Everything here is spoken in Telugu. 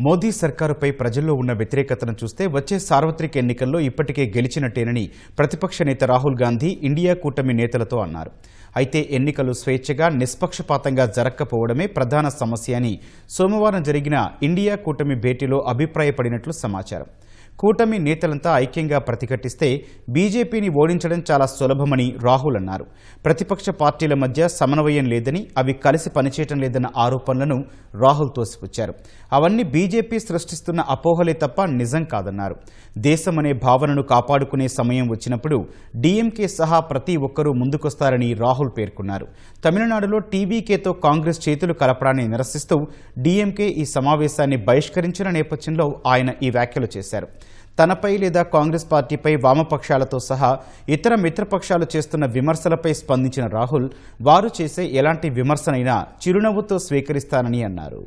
మోదీ సర్కారుపై ప్రజల్లో ఉన్న వ్యతిరేకతను చూస్తే వచ్చే సార్వత్రిక ఎన్నికల్లో ఇప్పటికే గెలిచినట్టేనని ప్రతిపక్ష నేత రాహుల్ గాంధీ ఇండియా కూటమి నేతలతో అన్నారు. అయితే ఎన్నికలు స్వేచ్ఛగా నిష్పక్షపాతంగా జరగకపోవడమే ప్రధాన సమస్య అని సోమవారం జరిగిన ఇండియా కూటమి భేటీలో అభిప్రాయపడినట్లు సమాచారం. కూటమి నేతలంతా ఐక్యంగా ప్రతిఘటిస్తే బీజేపీని ఓడించడం చాలా సులభమని రాహుల్ అన్నారు. ప్రతిపక్ష పార్టీల మధ్య సమన్వయం లేదని, అవి కలిసి పనిచేయటం లేదన్న ఆరోపణలను రాహుల్ తోసిపుచ్చారు. అవన్నీ బీజేపీ సృష్టిస్తున్న అపోహలే తప్ప నిజం కాదన్నారు. దేశం అనే భావనను కాపాడుకునే సమయం వచ్చినప్పుడు డీఎంకే సహా ప్రతి ఒక్కరూ ముందుకొస్తారని రాహుల్ పేర్కొన్నారు. తమిళనాడులో టీవీకేతో కాంగ్రెస్ చేతులు కలపడాన్ని నిరసిస్తూ డీఎంకే ఈ సమావేశాన్ని బహిష్కరించిన నేపథ్యంలో ఆయన ఈ వ్యాఖ్యలు చేశారు. తనపై లేదా కాంగ్రెస్ పార్టీపై వామపక్షాలతో సహా ఇతర మిత్రపక్షాలు చేస్తున్న విమర్శలపై స్పందించిన రాహుల్, వారు చేసే ఎలాంటి విమర్శనైనా చిరునవ్వుతో స్వీకరిస్తానని అన్నారు.